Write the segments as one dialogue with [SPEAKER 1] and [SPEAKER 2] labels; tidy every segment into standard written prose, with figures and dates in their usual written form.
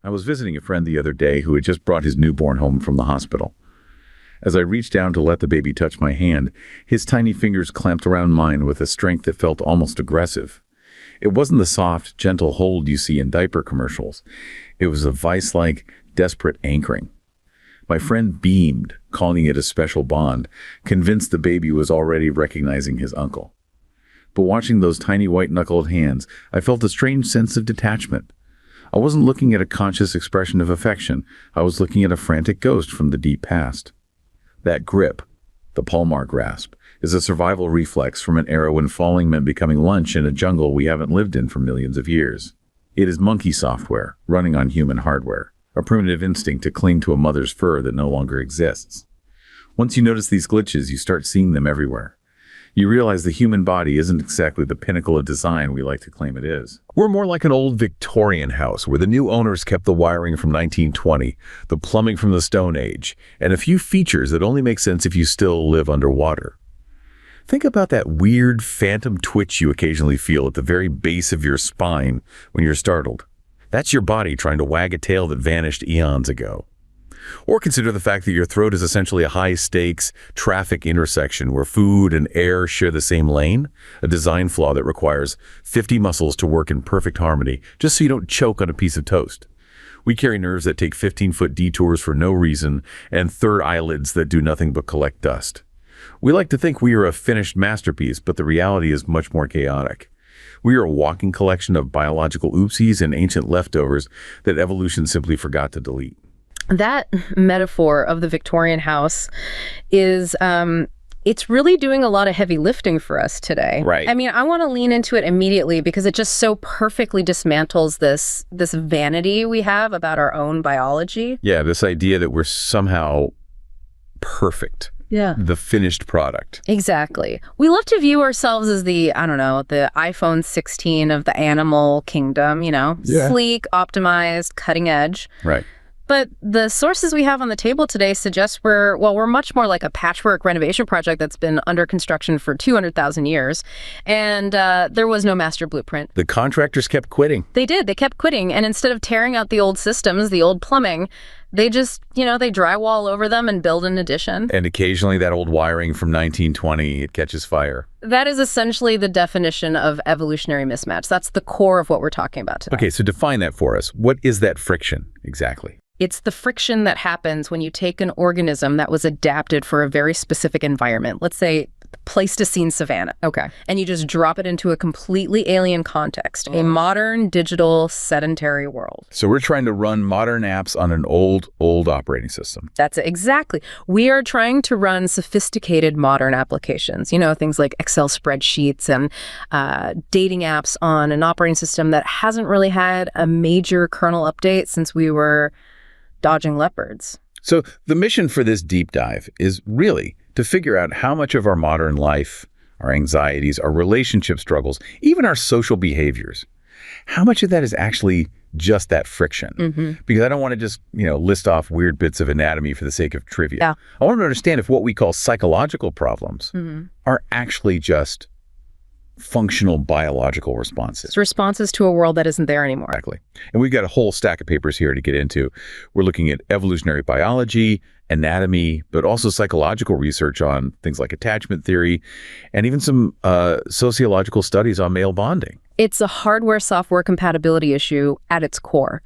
[SPEAKER 1] I was visiting a friend the other day who had just brought his newborn home from the hospital. As I reached down to let the baby touch my hand, his tiny fingers clamped around mine with a strength that felt almost aggressive. It wasn't the soft, gentle hold you see in diaper commercials. It was a vice-like, desperate anchoring. My friend beamed, calling it a special bond, convinced the baby was already recognizing his uncle. But watching those tiny white-knuckled hands, I felt a strange sense of detachment. I wasn't looking at a conscious expression of affection. I was looking at a frantic ghost from the deep past. That grip, the Palmar Grasp, is a survival reflex from an era when falling meant becoming lunch in a jungle we haven't lived in for millions of years. It is monkey software, running on human hardware, a primitive instinct to cling to a mother's fur that no longer exists. Once you notice these glitches, you start seeing them everywhere. You realize the human body isn't exactly the pinnacle of design we like to claim it is.
[SPEAKER 2] We're more like an old Victorian house where the new owners kept the wiring from 1920, the plumbing from the Stone Age, and a few features that only make sense if you still live underwater. Think about that weird phantom twitch you occasionally feel at the very base of your spine when you're startled. That's your body trying to wag a tail that vanished eons ago. Or consider the fact that your throat is essentially a high-stakes traffic intersection where food and air share the same lane, a design flaw that requires 50 muscles to work in perfect harmony just so you don't choke on a piece of toast. We carry nerves that take 15-foot detours for no reason and third eyelids that do nothing but collect dust. We like to think we are a finished masterpiece, but the reality is much more chaotic. We are a walking collection of biological oopsies and ancient leftovers that evolution simply forgot to delete.
[SPEAKER 3] That metaphor of the Victorian house is, it's really doing a lot of heavy lifting for us today.
[SPEAKER 2] Right.
[SPEAKER 3] I mean, I want to lean into it immediately because it just so perfectly dismantles this vanity we have about our own biology.
[SPEAKER 2] Yeah, this idea that we're somehow perfect.
[SPEAKER 3] Yeah.
[SPEAKER 2] The finished product.
[SPEAKER 3] Exactly. We love to view ourselves as the iPhone 16 of the animal kingdom, sleek, optimized, cutting edge.
[SPEAKER 2] Right.
[SPEAKER 3] But the sources we have on the table today suggest we're much more like a patchwork renovation project that's been under construction for 200,000 years. And there was no master blueprint.
[SPEAKER 2] The contractors kept quitting.
[SPEAKER 3] They did. They kept quitting. And instead of tearing out the old systems, the old plumbing, they just, they drywall over them and build an addition.
[SPEAKER 2] And occasionally that old wiring from 1920, it catches fire.
[SPEAKER 3] That is essentially the definition of evolutionary mismatch. That's the core of what we're talking about today.
[SPEAKER 2] Okay, so define that for us. What is that friction exactly?
[SPEAKER 3] It's the friction that happens when you take an organism that was adapted for a very specific environment. Let's say Pleistocene savanna. Okay. And you just drop it into a completely alien context, a modern, digital, sedentary world.
[SPEAKER 2] So we're trying to run modern apps on an old operating system.
[SPEAKER 3] That's it. Exactly. We are trying to run sophisticated modern applications, things like Excel spreadsheets and dating apps on an operating system that hasn't really had a major kernel update since we were dodging leopards.
[SPEAKER 2] So the mission for this deep dive is really to figure out how much of our modern life, our anxieties, our relationship struggles, even our social behaviors, how much of that is actually just that friction? Mm-hmm. Because I don't want to just, list off weird bits of anatomy for the sake of trivia.
[SPEAKER 3] Yeah.
[SPEAKER 2] I want to understand if what we call psychological problems are actually just functional biological responses.
[SPEAKER 3] It's responses to a world that isn't there anymore.
[SPEAKER 2] Exactly. And we've got a whole stack of papers here to get into. We're looking at evolutionary biology, anatomy, but also psychological research on things like attachment theory, and even some sociological studies on male bonding.
[SPEAKER 3] It's a hardware-software compatibility issue at its core.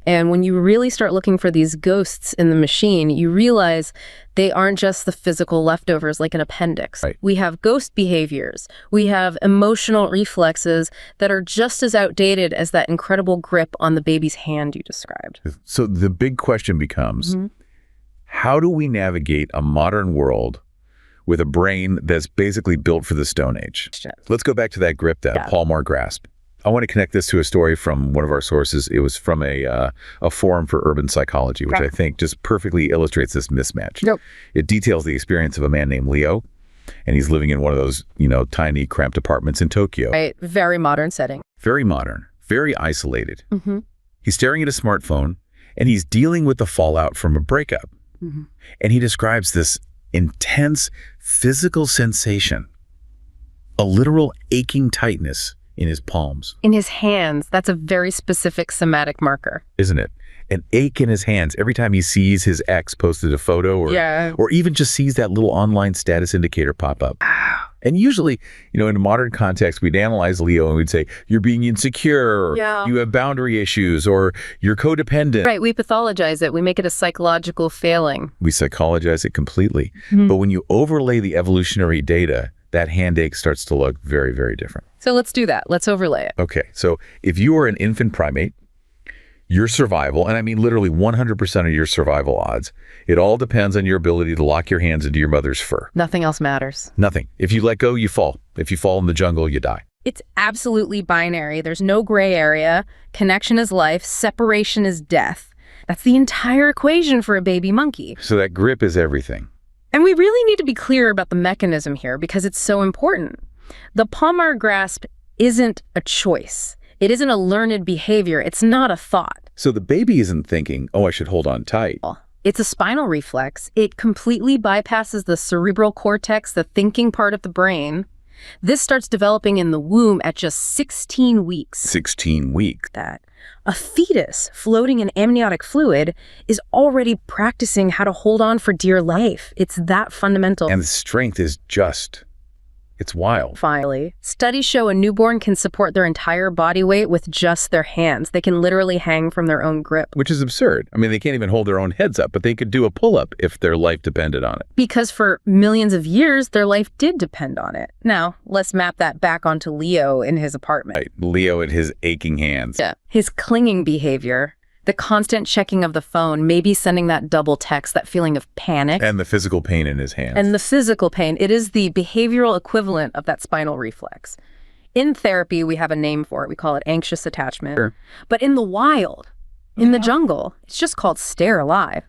[SPEAKER 3] And when you really start looking for these ghosts in the machine, you realize they aren't just the physical leftovers like an appendix.
[SPEAKER 2] Right.
[SPEAKER 3] We have ghost behaviors. We have emotional reflexes that are just as outdated as that incredible grip on the baby's hand you described.
[SPEAKER 2] So the big question becomes, how do we navigate a modern world with a brain that's basically built for the Stone Age? Let's go back to that grip, that Palmar Grasp. I want to connect this to a story from one of our sources. It was from a forum for urban psychology, which I think just perfectly illustrates this mismatch.
[SPEAKER 3] Yep.
[SPEAKER 2] It details the experience of a man named Leo, and he's living in one of those, tiny cramped apartments in Tokyo.
[SPEAKER 3] Right. Very modern setting.
[SPEAKER 2] Very modern, very isolated. He's staring at a smartphone, and he's dealing with the fallout from a breakup. And he describes this intense physical sensation, a literal aching tightness
[SPEAKER 1] in his palms.
[SPEAKER 3] In his hands. That's a very specific somatic marker.
[SPEAKER 1] Isn't it? An ache in his hands every time he sees his ex posted a photo or even just sees that little online status indicator pop up. And usually, in a modern context, we'd analyze Leo and we'd say, you're being insecure, or you have boundary issues, or you're codependent.
[SPEAKER 3] Right, we pathologize it. We make it a psychological failing.
[SPEAKER 1] We psychologize it completely. But when you overlay the evolutionary data, that hand ache starts to look very, very different.
[SPEAKER 3] So let's do that. Let's overlay it.
[SPEAKER 1] Okay, so if you are an infant primate, your survival, and I mean literally 100% of your survival odds, it all depends on your ability to lock your hands into your mother's fur.
[SPEAKER 3] Nothing else matters.
[SPEAKER 1] Nothing. If you let go, you fall. If you fall in the jungle, you die.
[SPEAKER 3] It's absolutely binary. There's no gray area. Connection is life. Separation is death. That's the entire equation for a baby monkey.
[SPEAKER 1] So that grip is everything.
[SPEAKER 3] And we really need to be clear about the mechanism here because it's so important. The palmar grasp isn't a choice. It isn't a learned behavior. It's not a thought.
[SPEAKER 1] So the baby isn't thinking, oh, I should hold on tight.
[SPEAKER 3] It's a spinal reflex. It completely bypasses the cerebral cortex, the thinking part of the brain. This starts developing in the womb at just 16 weeks.
[SPEAKER 1] 16 weeks.
[SPEAKER 3] That a fetus floating in amniotic fluid is already practicing how to hold on for dear life. It's that fundamental.
[SPEAKER 1] And the strength is just... it's wild.
[SPEAKER 3] Finally, studies show a newborn can support their entire body weight with just their hands. They can literally hang from their own grip.
[SPEAKER 1] Which is absurd. I mean, they can't even hold their own heads up, but they could do a pull-up if their life depended on it.
[SPEAKER 3] Because for millions of years, their life did depend on it. Now, let's map that back onto Leo in his apartment.
[SPEAKER 1] Right. Leo and his aching hands.
[SPEAKER 3] Yeah. His clinging behavior, the constant checking of the phone, maybe sending that double text, that feeling of panic.
[SPEAKER 1] And the physical pain in his hands.
[SPEAKER 3] And the physical pain. It is the behavioral equivalent of that spinal reflex. In therapy, we have a name for it. We call it anxious attachment.
[SPEAKER 1] Sure.
[SPEAKER 3] But in the wild, in the jungle, it's just called stare alive.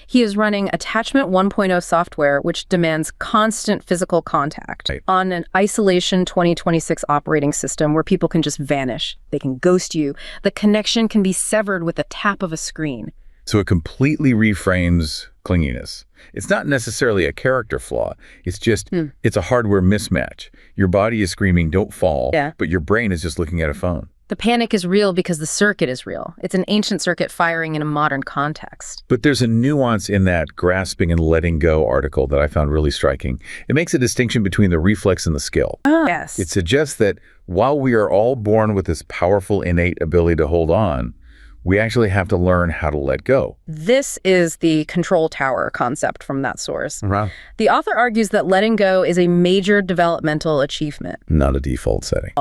[SPEAKER 3] He is running Attachment 1.0 software, which demands constant physical contact on an isolation 2026 operating system where people can just vanish. They can ghost you. The connection can be severed with a tap of a screen.
[SPEAKER 1] So it completely reframes clinginess. It's not necessarily a character flaw. It's just, it's a hardware mismatch. Your body is screaming, don't fall, but your brain is just looking at a phone.
[SPEAKER 3] The panic is real because the circuit is real. It's an ancient circuit firing in a modern context.
[SPEAKER 1] But there's a nuance in that grasping and letting go article that I found really striking. It makes a distinction between the reflex and the skill.
[SPEAKER 3] Yes.
[SPEAKER 1] It suggests that while we are all born with this powerful innate ability to hold on, we actually have to learn how to let go.
[SPEAKER 3] This is the control tower concept from that source.
[SPEAKER 1] Wow.
[SPEAKER 3] The author argues that letting go is a major developmental achievement.
[SPEAKER 1] Not a default setting.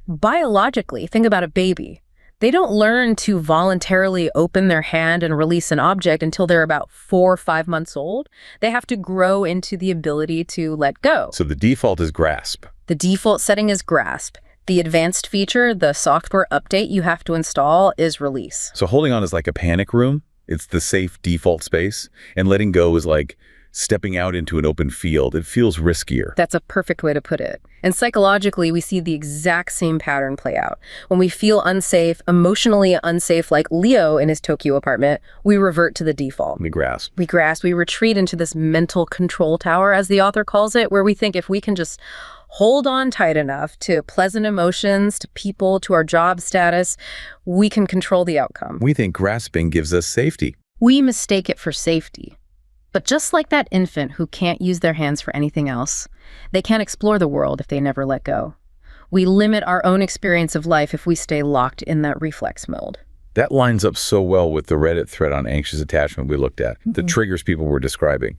[SPEAKER 3] Biologically, think about a baby. They don't learn to voluntarily open their hand and release an object until they're about 4 or 5 months old. They have to grow into the ability to let go.
[SPEAKER 1] So the default is grasp.
[SPEAKER 3] The default setting is grasp. The advanced feature, the software update you have to install, is release.
[SPEAKER 1] So holding on is like a panic room. It's the safe default space. And letting go is like stepping out into an open field. It feels riskier.
[SPEAKER 3] That's a perfect way to put it. And psychologically, we see the exact same pattern play out. When we feel unsafe, emotionally unsafe, like Leo in his Tokyo apartment, we revert to the default.
[SPEAKER 1] We grasp.
[SPEAKER 3] We grasp. We retreat into this mental control tower, as the author calls it, where we think if we can just hold on tight enough to pleasant emotions, to people, to our job status, we can control the outcome.
[SPEAKER 1] We think grasping gives us safety.
[SPEAKER 3] We mistake it for safety. But just like that infant who can't use their hands for anything else, they can't explore the world if they never let go. We limit our own experience of life if we stay locked in that reflex mode.
[SPEAKER 1] That lines up so well with the Reddit thread on anxious attachment we looked at, the triggers people were describing.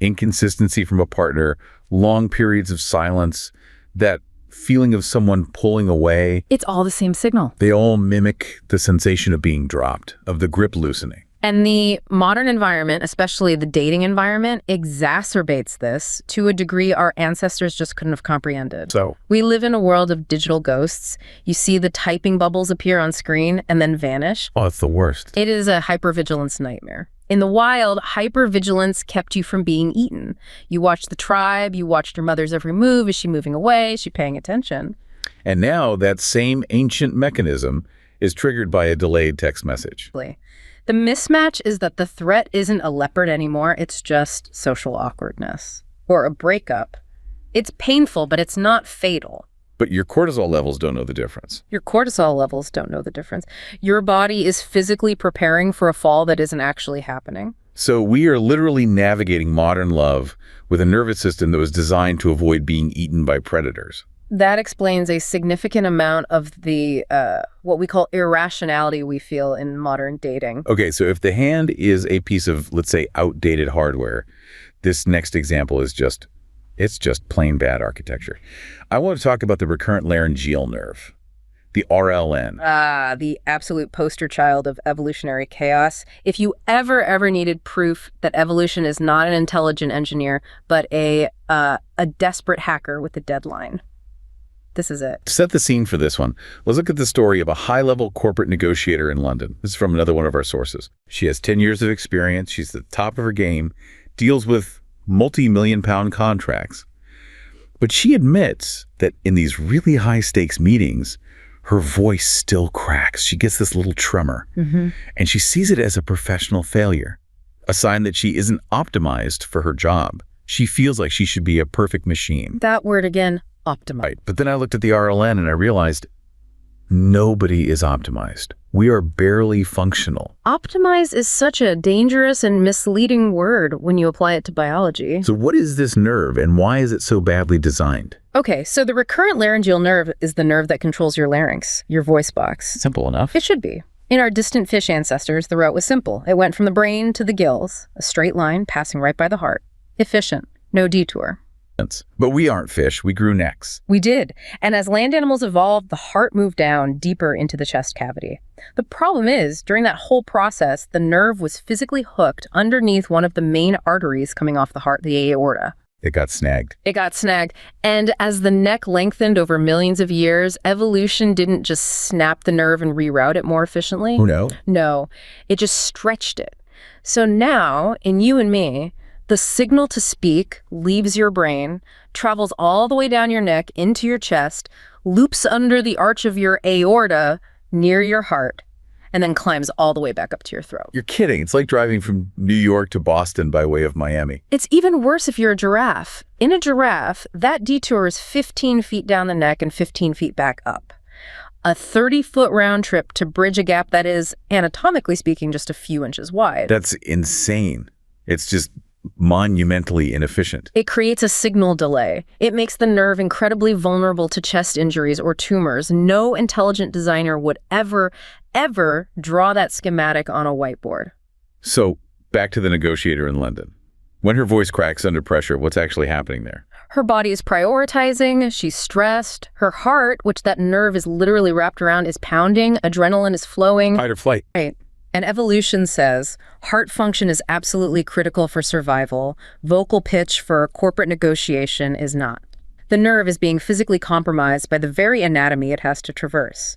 [SPEAKER 1] Inconsistency from a partner, long periods of silence, that feeling of someone pulling away.
[SPEAKER 3] It's all the same signal.
[SPEAKER 1] They all mimic the sensation of being dropped, of the grip loosening.
[SPEAKER 3] And the modern environment, especially the dating environment, exacerbates this to a degree our ancestors just couldn't have comprehended.
[SPEAKER 1] So
[SPEAKER 3] we live in a world of digital ghosts. You see the typing bubbles appear on screen and then vanish.
[SPEAKER 1] Oh, it's the worst.
[SPEAKER 3] It is a hypervigilance nightmare. In the wild, hypervigilance kept you from being eaten. You watched the tribe, you watched your mother's every move. Is she moving away? Is she paying attention?
[SPEAKER 1] And now that same ancient mechanism is triggered by a delayed text message.
[SPEAKER 3] The mismatch is that the threat isn't a leopard anymore, it's just social awkwardness. Or a breakup. It's painful, but it's not fatal.
[SPEAKER 1] But your cortisol levels don't know the difference.
[SPEAKER 3] Your cortisol levels don't know the difference. Your body is physically preparing for a fall that isn't actually happening.
[SPEAKER 1] So we are literally navigating modern love with a nervous system that was designed to avoid being eaten by predators.
[SPEAKER 3] That explains a significant amount of the, what we call irrationality we feel in modern dating.
[SPEAKER 1] Okay, so if the hand is a piece of, let's say, outdated hardware, this next example is it's just plain bad architecture. I want to talk about the recurrent laryngeal nerve, the RLN.
[SPEAKER 3] The absolute poster child of evolutionary chaos. If you ever needed proof that evolution is not an intelligent engineer, but a desperate hacker with a deadline, this is it.
[SPEAKER 1] To set the scene for this one, let's look at the story of a high-level corporate negotiator in London. This is from another one of our sources. She has 10 years of experience. She's at the top of her game, deals with multi-million-pound contracts. But she admits that in these really high-stakes meetings, her voice still cracks. She gets this little tremor, and she sees it as a professional failure, a sign that she isn't optimized for her job. She feels like she should be a perfect machine.
[SPEAKER 3] That word again. Optimized.
[SPEAKER 1] Right. But then I looked at the RLN and I realized nobody is optimized. We are barely functional.
[SPEAKER 3] Optimized is such a dangerous and misleading word when you apply it to biology.
[SPEAKER 1] So what is this nerve and why is it so badly designed?
[SPEAKER 3] Okay, so the recurrent laryngeal nerve is the nerve that controls your larynx, your voice box.
[SPEAKER 1] Simple enough.
[SPEAKER 3] It should be. In our distant fish ancestors, the route was simple. It went from the brain to the gills, a straight line passing right by the heart. Efficient, no detour.
[SPEAKER 1] But we aren't fish. We grew necks.
[SPEAKER 3] We did. And as land animals evolved, the heart moved down deeper into the chest cavity. The problem is, during that whole process, the nerve was physically hooked underneath one of the main arteries coming off the heart, the aorta.
[SPEAKER 1] It got snagged.
[SPEAKER 3] It got snagged. And as the neck lengthened over millions of years, evolution didn't just snap the nerve and reroute it more efficiently.
[SPEAKER 1] Oh, no?
[SPEAKER 3] No, it just stretched it. So now, in you and me, the signal to speak leaves your brain, travels all the way down your neck into your chest, loops under the arch of your aorta near your heart, and then climbs all the way back up to your throat.
[SPEAKER 1] You're kidding. It's like driving from New York to Boston by way of Miami.
[SPEAKER 3] It's even worse if you're a giraffe. In a giraffe, that detour is 15 feet down the neck and 15 feet back up. A 30-foot round trip to bridge a gap that is, anatomically speaking, just a few inches wide.
[SPEAKER 1] That's insane. It's just monumentally inefficient.
[SPEAKER 3] It creates a signal delay. It makes the nerve incredibly vulnerable to chest injuries or tumors. No intelligent designer would ever draw that schematic on a whiteboard.
[SPEAKER 1] So, back to the negotiator in London. When her voice cracks under pressure, what's actually happening there?
[SPEAKER 3] Her body is prioritizing, she's stressed, her heart, which that nerve is literally wrapped around, is pounding, adrenaline is flowing.
[SPEAKER 1] Fight or flight.
[SPEAKER 3] Right. And evolution says heart function is absolutely critical for survival. Vocal pitch for corporate negotiation is not. The nerve is being physically compromised by the very anatomy it has to traverse.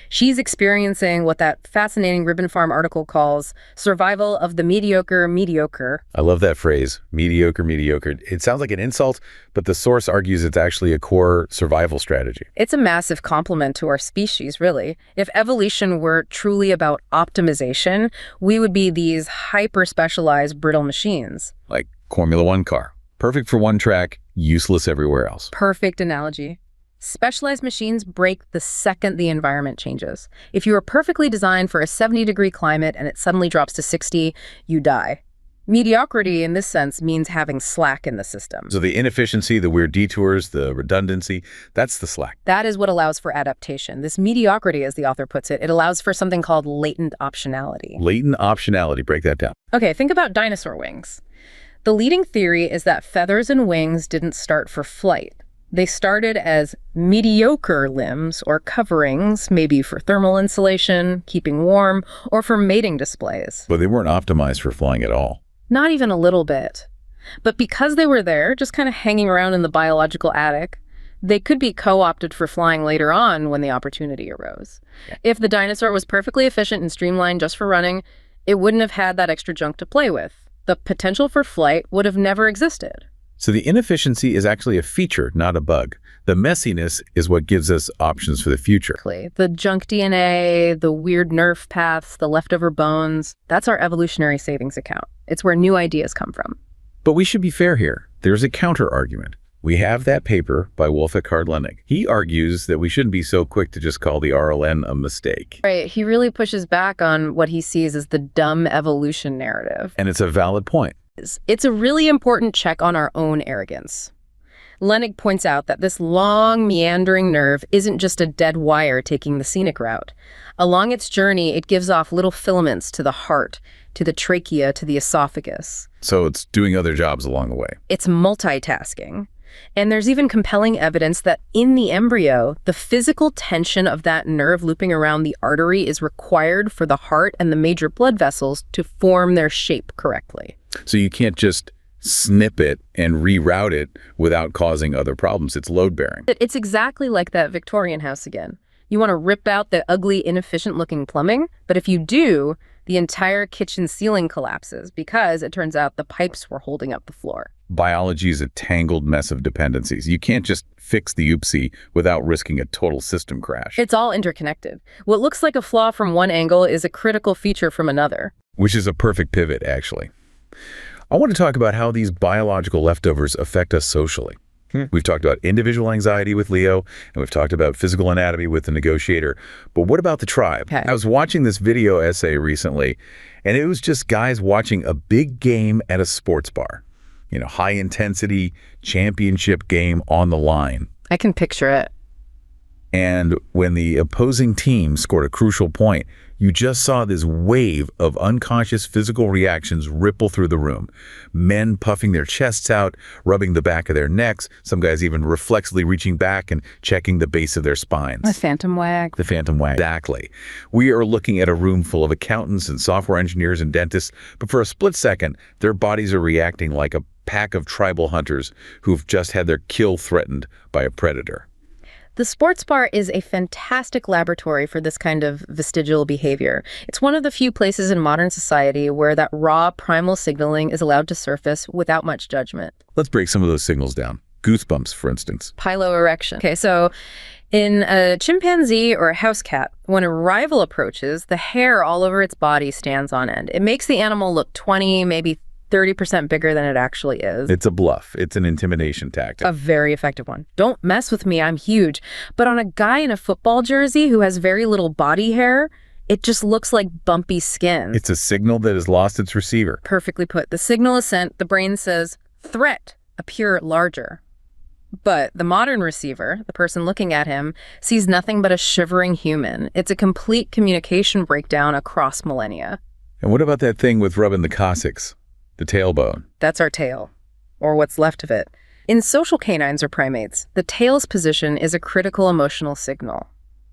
[SPEAKER 3] She's experiencing what that fascinating Ribbon Farm article calls survival of the mediocre.
[SPEAKER 1] I love that phrase, mediocre. It sounds like an insult, but the source argues it's actually a core survival strategy.
[SPEAKER 3] It's a massive compliment to our species, really. If evolution were truly about optimization, we would be these hyper-specialized brittle machines.
[SPEAKER 1] Like Formula One car. Perfect for one track, useless everywhere else.
[SPEAKER 3] Perfect analogy. Specialized machines break the second the environment changes. If you are perfectly designed for a 70-degree climate and it suddenly drops to 60, you die. Mediocrity, in this sense, means having slack in the system.
[SPEAKER 1] So the inefficiency, the weird detours, the redundancy, that's the slack.
[SPEAKER 3] That is what allows for adaptation. This mediocrity, as the author puts it, it allows for something called latent optionality.
[SPEAKER 1] Latent optionality, break that down.
[SPEAKER 3] Okay, think about dinosaur wings. The leading theory is that feathers and wings didn't start for flight. They started as mediocre limbs or coverings, maybe for thermal insulation, keeping warm, or for mating displays.
[SPEAKER 1] But they weren't optimized for flying at all.
[SPEAKER 3] Not even a little bit. But because they were there, just kind of hanging around in the biological attic, they could be co-opted for flying later on when the opportunity arose. If the dinosaur was perfectly efficient and streamlined just for running, it wouldn't have had that extra junk to play with. The potential for flight would have never existed.
[SPEAKER 1] So the inefficiency is actually a feature, not a bug. The messiness is what gives us options for the future.
[SPEAKER 3] The junk DNA, the weird nerve paths, the leftover bones, that's our evolutionary savings account. It's where new ideas come from.
[SPEAKER 1] But we should be fair here. There's a counter argument. We have that paper by Wolfgang Lennig. He argues that we shouldn't be so quick to just call the RLN a mistake.
[SPEAKER 3] Right. He really pushes back on what he sees as the dumb evolution narrative.
[SPEAKER 1] And it's a valid point.
[SPEAKER 3] It's a really important check on our own arrogance. Lennig points out that this long, meandering nerve isn't just a dead wire taking the scenic route. Along its journey, it gives off little filaments to the heart, to the trachea, to the esophagus.
[SPEAKER 1] So it's doing other jobs along the way.
[SPEAKER 3] It's multitasking. And there's even compelling evidence that in the embryo, the physical tension of that nerve looping around the artery is required for the heart and the major blood vessels to form their shape correctly.
[SPEAKER 1] So you can't just snip it and reroute it without causing other problems. It's load-bearing.
[SPEAKER 3] It's exactly like that Victorian house again. You want to rip out the ugly, inefficient-looking plumbing, but if you do, the entire kitchen ceiling collapses because it turns out the pipes were holding up the floor.
[SPEAKER 1] Biology is a tangled mess of dependencies. You can't just fix the oopsie without risking a total system crash.
[SPEAKER 3] It's all interconnected. What looks like a flaw from one angle is a critical feature from another.
[SPEAKER 1] Which is a perfect pivot, actually. I want to talk about how these biological leftovers affect us socially. We've talked about individual anxiety with Leo, and we've talked about physical anatomy with the negotiator. But what about the tribe?
[SPEAKER 3] Okay.
[SPEAKER 1] I was watching this video essay recently, and it was just guys watching a big game at a sports bar. You know, high-intensity championship game on the line.
[SPEAKER 3] I can picture it.
[SPEAKER 1] And when the opposing team scored a crucial point, you just saw this wave of unconscious physical reactions ripple through the room. Men puffing their chests out, rubbing the back of their necks, some guys even reflexively reaching back and checking the base of their spines.
[SPEAKER 3] The phantom wag.
[SPEAKER 1] The phantom wag. Exactly. We are looking at a room full of accountants and software engineers and dentists, but for a split second, their bodies are reacting like a pack of tribal hunters who've just had their kill threatened by a predator.
[SPEAKER 3] The sports bar is a fantastic laboratory for this kind of vestigial behavior. It's one of the few places in modern society where that raw primal signaling is allowed to surface without much judgment.
[SPEAKER 1] Let's break some of those signals down. Goosebumps, for instance.
[SPEAKER 3] Piloerection. Okay, so in a chimpanzee or a house cat, when a rival approaches, the hair all over its body stands on end. It makes the animal look 20, maybe 30% bigger than it actually is.
[SPEAKER 1] It's a bluff. It's an intimidation tactic.
[SPEAKER 3] A very effective one. Don't mess with me, I'm huge. But on a guy in a football jersey who has very little body hair, it just looks like bumpy skin.
[SPEAKER 1] It's a signal that has lost its receiver.
[SPEAKER 3] Perfectly put. The signal is sent, the brain says, threat, appear larger. But the modern receiver, the person looking at him, sees nothing but a shivering human. It's a complete communication breakdown across millennia.
[SPEAKER 1] And what about that thing with rubbing the coccyx? The tailbone.
[SPEAKER 3] That's our tail, or what's left of it. In social canines or primates, the tail's position is a critical emotional signal.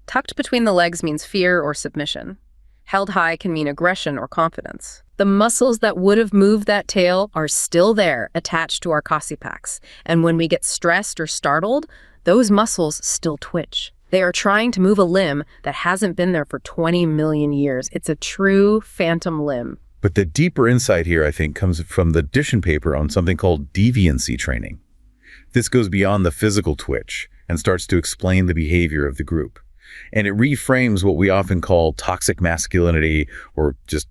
[SPEAKER 3] Tucked between the legs means fear or submission. Held high can mean aggression or confidence. The muscles that would have moved that tail are still there, attached to our coccypax. And when we get stressed or startled, those muscles still twitch. They are trying to move a limb that hasn't been there for 20 million years. It's a true phantom limb.
[SPEAKER 1] But the deeper insight here, I think, comes from the Dishon paper on something called deviancy training. This goes beyond the physical twitch and starts to explain the behavior of the group. And it reframes what we often call toxic masculinity or just,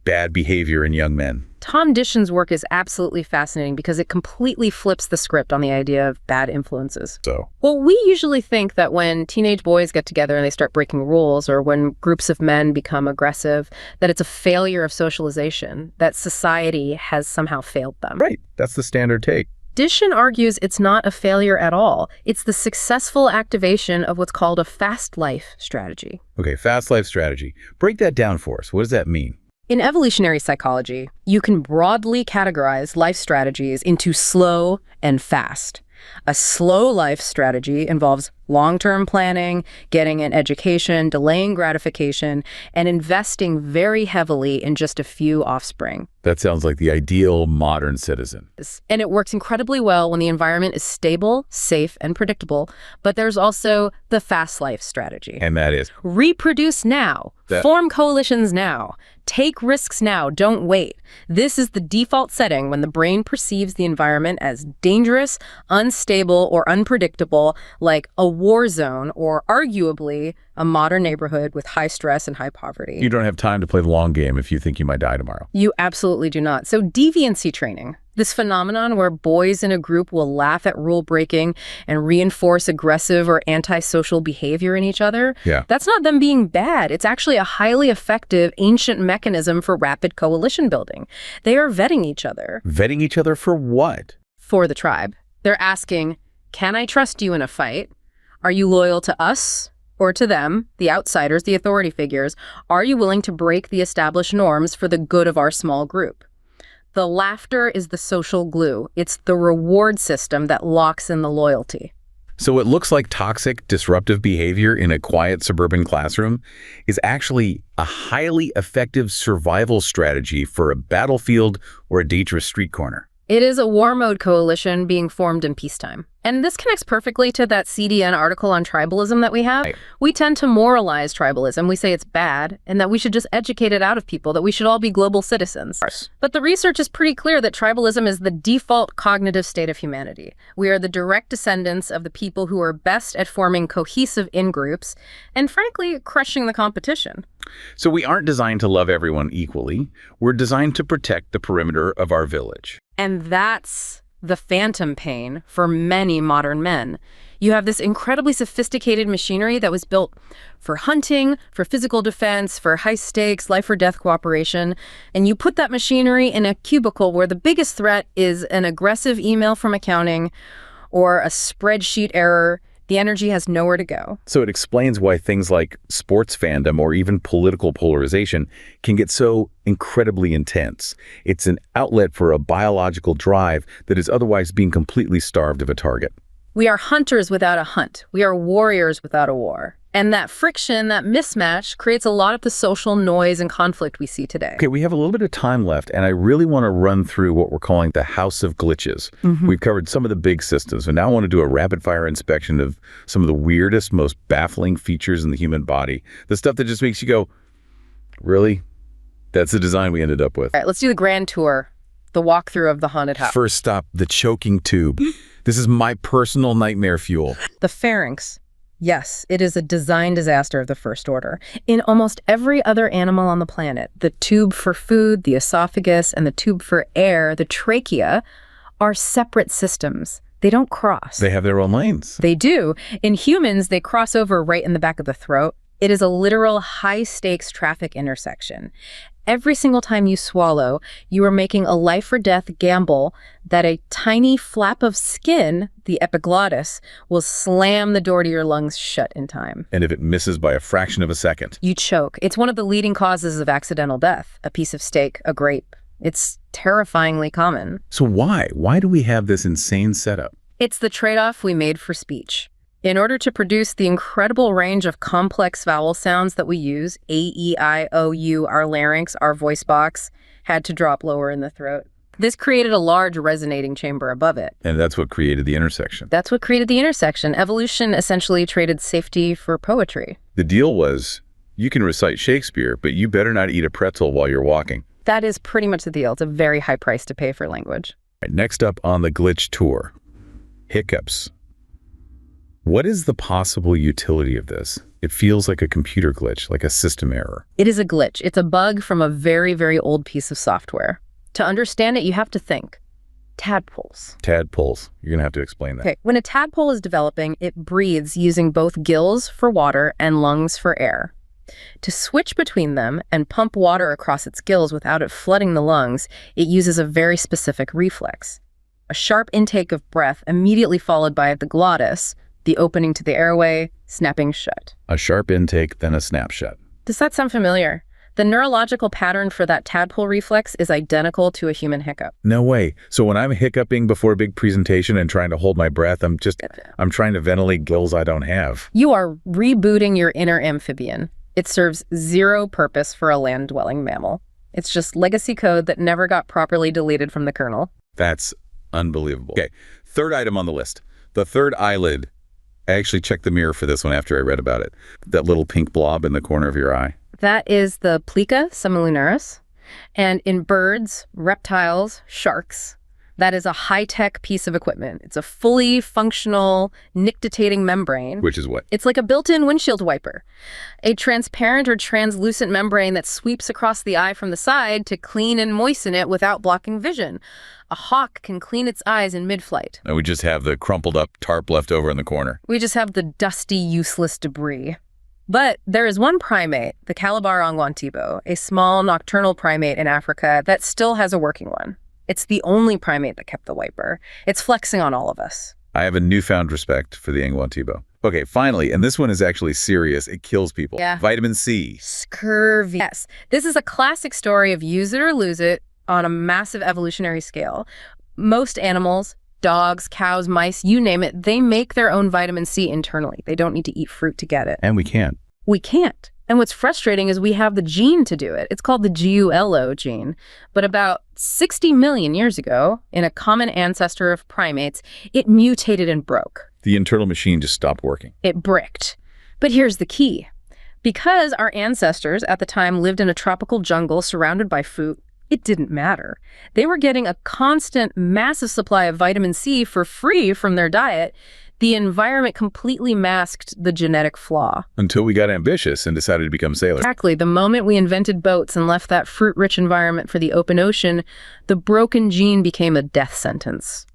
[SPEAKER 1] bad behavior in young men.
[SPEAKER 3] Tom Dishon's work is absolutely fascinating because it completely flips the script on the idea of bad influences. Well, we usually think that when teenage boys get together and they start breaking rules, or when groups of men become aggressive, that it's a failure of socialization, that society has somehow failed them.
[SPEAKER 1] Right. That's the standard take.
[SPEAKER 3] Dishon argues it's not a failure at all. It's the successful activation of what's called a fast life strategy.
[SPEAKER 1] Okay, fast life strategy. Break that down for us. What does that mean?
[SPEAKER 3] In evolutionary psychology, you can broadly categorize life strategies into slow and fast. A slow life strategy involves long-term planning, getting an education, delaying gratification, and investing very heavily in just a few offspring.
[SPEAKER 1] That sounds like the ideal modern citizen.
[SPEAKER 3] And it works incredibly well when the environment is stable, safe, and predictable. But there's also the fast life strategy.
[SPEAKER 1] And that is?
[SPEAKER 3] Reproduce now. Form coalitions now. Take risks now. Don't wait. This is the default setting when the brain perceives the environment as dangerous, unstable, or unpredictable, like a war zone, or arguably a modern neighborhood with high stress and high poverty.
[SPEAKER 2] You don't have time to play the long game if you think you might die tomorrow.
[SPEAKER 3] You absolutely do not. So deviancy training, this phenomenon where boys in a group will laugh at rule breaking and reinforce aggressive or antisocial behavior in each other, that's not them being bad. It's actually a highly effective ancient mechanism for rapid coalition building. They are vetting each other.
[SPEAKER 2] Vetting each other for what?
[SPEAKER 3] For the tribe. They're asking, can I trust you in a fight? Are you loyal to us or to them, the outsiders, the authority figures? Are you willing to break the established norms for the good of our small group? The laughter is the social glue. It's the reward system that locks in the loyalty.
[SPEAKER 2] So it looks like toxic, disruptive behavior in a quiet suburban classroom is actually a highly effective survival strategy for a battlefield or a dangerous street corner.
[SPEAKER 3] It is a war mode coalition being formed in peacetime. And this connects perfectly to that CDN article on tribalism that we have.
[SPEAKER 2] Right.
[SPEAKER 3] We tend to moralize tribalism. We say it's bad and that we should just educate it out of people, that we should all be global citizens. But the research is pretty clear that tribalism is the default cognitive state of humanity. We are the direct descendants of the people who are best at forming cohesive in-groups and, frankly, crushing the competition.
[SPEAKER 2] So we aren't designed to love everyone equally. We're designed to protect the perimeter of our village.
[SPEAKER 3] And that's the phantom pain for many modern men. You have this incredibly sophisticated machinery that was built for hunting, for physical defense, for high stakes, life or death cooperation, and you put that machinery in a cubicle where the biggest threat is an aggressive email from accounting or a spreadsheet error. The energy has nowhere to go.
[SPEAKER 2] So it explains why things like sports fandom or even political polarization can get so incredibly intense. It's an outlet for a biological drive that is otherwise being completely starved of a target.
[SPEAKER 3] We are hunters without a hunt. We are warriors without a war. And that friction, that mismatch, creates a lot of the social noise and conflict we see today.
[SPEAKER 2] Okay, we have a little bit of time left, and I really want to run through what we're calling the house of glitches. We've covered some of the big systems, and now I want to do a rapid-fire inspection of some of the weirdest, most baffling features in the human body. The stuff that just makes you go, really? That's the design we ended up with.
[SPEAKER 3] All right, let's do the grand tour, the walkthrough of the haunted house.
[SPEAKER 2] First stop, the choking tube. This is my personal nightmare fuel.
[SPEAKER 3] The pharynx. Yes, it is a design disaster of the first order. In almost every other animal on the planet, the tube for food, the esophagus, and the tube for air, the trachea, are separate systems. They don't cross.
[SPEAKER 2] They have their own lanes.
[SPEAKER 3] They do. In humans, they cross over right in the back of the throat. It is a literal high-stakes traffic intersection. Every single time you swallow, you are making a life or death gamble that a tiny flap of skin, the epiglottis, will slam the door to your lungs shut in time.
[SPEAKER 2] And if it misses by a fraction of a second,
[SPEAKER 3] you choke. It's one of the leading causes of accidental death. A piece of steak, a grape. It's terrifyingly common.
[SPEAKER 2] So why? Why do we have this insane setup?
[SPEAKER 3] It's the trade-off we made for speech. In order to produce the incredible range of complex vowel sounds that we use, A, E, I, O, U, our larynx, our voice box, had to drop lower in the throat. This created a large resonating chamber above it.
[SPEAKER 2] And that's what created the intersection.
[SPEAKER 3] That's what created the intersection. Evolution essentially traded safety for poetry.
[SPEAKER 2] The deal was, you can recite Shakespeare, but you better not eat a pretzel while you're walking.
[SPEAKER 3] That is pretty much the deal. It's a very high price to pay for language.
[SPEAKER 2] Right, next up on the glitch tour, hiccups. What is the possible utility of this? It feels like a computer glitch, like a system error.
[SPEAKER 3] It is a glitch. It's a bug from a very, very old piece of software. To understand it, you have to think. Tadpoles.
[SPEAKER 2] Tadpoles. You're going to have to explain that.
[SPEAKER 3] Okay. When a tadpole is developing, it breathes using both gills for water and lungs for air. To switch between them and pump water across its gills without it flooding the lungs, it uses a very specific reflex. A sharp intake of breath immediately followed by the glottis, the opening to the airway, snapping shut.
[SPEAKER 2] A sharp intake, then a snapshot.
[SPEAKER 3] Does that sound familiar? The neurological pattern for that tadpole reflex is identical to a human hiccup.
[SPEAKER 2] No way. So when I'm hiccuping before a big presentation and trying to hold my breath, I'm trying to ventilate gills I don't have.
[SPEAKER 3] You are rebooting your inner amphibian. It serves zero purpose for a land-dwelling mammal. It's just legacy code that never got properly deleted from the kernel.
[SPEAKER 2] That's unbelievable. Okay, third item on the list. The third eyelid. I actually checked the mirror for this one after I read about it. That little pink blob in the corner of your eye.
[SPEAKER 3] That is the plica semilunaris. And in birds, reptiles, sharks, That is a high-tech piece of equipment. It's a fully functional nictitating membrane.
[SPEAKER 2] Which is what?
[SPEAKER 3] It's like a built-in windshield wiper. A transparent or translucent membrane that sweeps across the eye from the side to clean and moisten it without blocking vision. A hawk can clean its eyes in mid-flight.
[SPEAKER 2] And we just have the crumpled up tarp left over in the corner.
[SPEAKER 3] We just have the dusty, useless debris. But there is one primate, the Calabar onguantibo, a small nocturnal primate in Africa that still has a working one. It's the only primate that kept the wiper. It's flexing on all of us.
[SPEAKER 2] I have a newfound respect for the anguantibo. Okay, finally, and this one is actually serious. It kills people.
[SPEAKER 3] Yeah.
[SPEAKER 2] Vitamin C.
[SPEAKER 3] Scurvy. Yes. This is a classic story of use it or lose it on a massive evolutionary scale. Most animals, dogs, cows, mice, you name it, they make their own vitamin C internally. They don't need to eat fruit to get it.
[SPEAKER 2] And we can't.
[SPEAKER 3] We can't. And what's frustrating is we have the gene to do it. It's called the GULO gene. But about 60 million years ago, in a common ancestor of primates, it mutated and broke.
[SPEAKER 2] The internal machine just stopped working.
[SPEAKER 3] It bricked. But here's the key. Because our ancestors at the time lived in a tropical jungle surrounded by fruit, it didn't matter. They were getting a constant, massive supply of vitamin C for free from their diet. The environment completely masked the genetic flaw.
[SPEAKER 2] Until we got ambitious and decided to become sailors.
[SPEAKER 3] Exactly. The moment we invented boats and left that fruit-rich environment for the open ocean, the broken gene became a death sentence.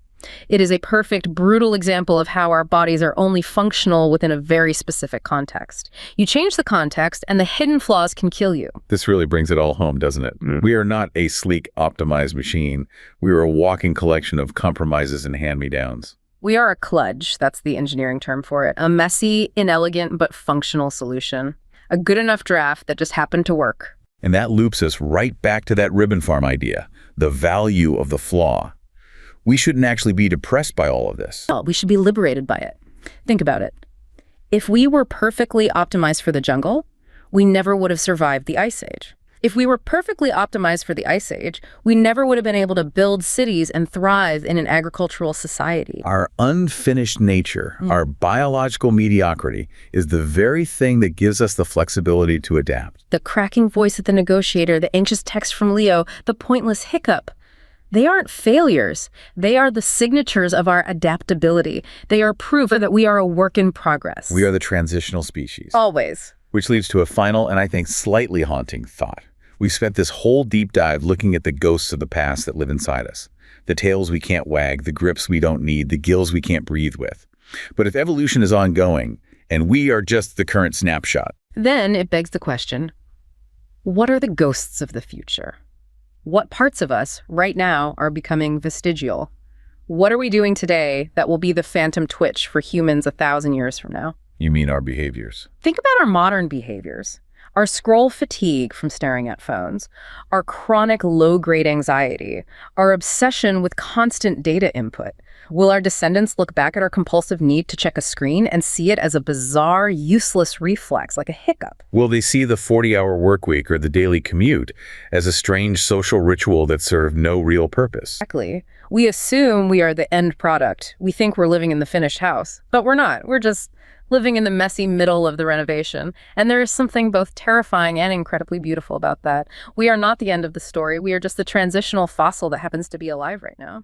[SPEAKER 3] It is a perfect, brutal example of how our bodies are only functional within a very specific context. You change the context, and the hidden flaws can kill you.
[SPEAKER 2] This really brings it all home, doesn't it? We are not a sleek, optimized machine. We are a walking collection of compromises and hand-me-downs.
[SPEAKER 3] We are a kludge, that's the engineering term for it. A messy, inelegant, but functional solution. A good enough draft that just happened to work.
[SPEAKER 2] And that loops us right back to that ribbon farm idea, the value of the flaw. We shouldn't actually be depressed by all of this.
[SPEAKER 3] Oh, we should be liberated by it. Think about it. If we were perfectly optimized for the jungle, we never would have survived the Ice Age. If we were perfectly optimized for the Ice Age, we never would have been able to build cities and thrive in an agricultural society.
[SPEAKER 2] Our unfinished nature, our biological mediocrity, is the very thing that gives us the flexibility to adapt.
[SPEAKER 3] The cracking voice of the negotiator, the anxious text from Leo, the pointless hiccup. They aren't failures. They are the signatures of our adaptability. They are proof that we are a work in progress.
[SPEAKER 2] We are the transitional species.
[SPEAKER 3] Always.
[SPEAKER 2] Which leads to a final and I think slightly haunting thought. We've spent this whole deep dive looking at the ghosts of the past that live inside us. The tails we can't wag, the grips we don't need, the gills we can't breathe with. But if evolution is ongoing, and we are just the current snapshot,
[SPEAKER 3] then it begs the question, what are the ghosts of the future? What parts of us right now are becoming vestigial? What are we doing today that will be the phantom twitch for humans 1,000 years from now?
[SPEAKER 2] You mean our behaviors?
[SPEAKER 3] Think about our modern behaviors. Our scroll fatigue from staring at phones, our chronic low-grade anxiety, our obsession with constant data input. Will our descendants look back at our compulsive need to check a screen and see it as a bizarre, useless reflex, like a hiccup?
[SPEAKER 2] Will they see the 40-hour work week or the daily commute as a strange social ritual that served no real purpose?
[SPEAKER 3] Exactly. We assume we are the end product. We think we're living in the finished house, but we're not. We're just living in the messy middle of the renovation. And there is something both terrifying and incredibly beautiful about that. We are not the end of the story. We are just the transitional fossil that happens to be alive right now.